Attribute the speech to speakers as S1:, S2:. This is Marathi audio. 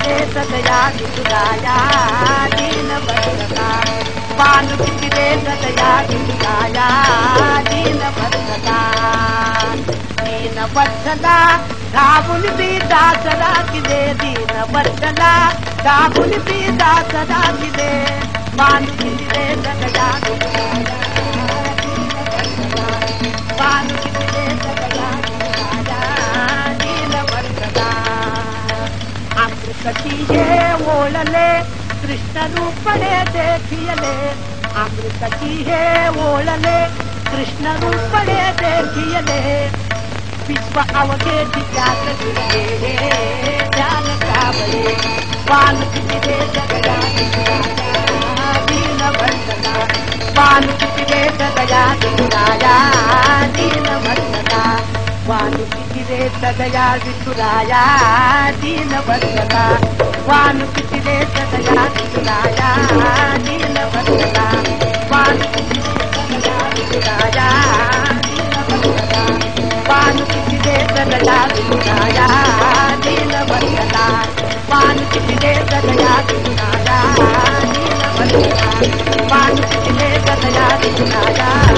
S1: कितीले सदया विठुराया दीन बंधता पान कितीले सदया विठुराया दीन बंधता दीन बंधता धावून पिता सदा किदे दीन बंधता धावून पिता सदा किदे पान कितीले सदया विठुराया पान कितीले सदया विठुराया दीन बंधता अमृतची हे ओळले कृष्ण रूपणे देखियले अमृतची हे ओळले कृष्ण रूपणे देखियले विश्व अवघेची त्यात गिरले ध्यान कावले पान कितीले सदया विठुराया दीन बंधता पान कितीले सदया विठुराया दीन बंधता पान कितीले सदया विठुराया दीन बंधता पान कितीले सदया विठुराया दीन बंधता पान कितीले सदया विठुराया दीन बंधता पान कितीले सदया विठुराया दीन बंधता पान कितीले सदया विठुराया दीन बंधता पान कितीले सदया विठुराया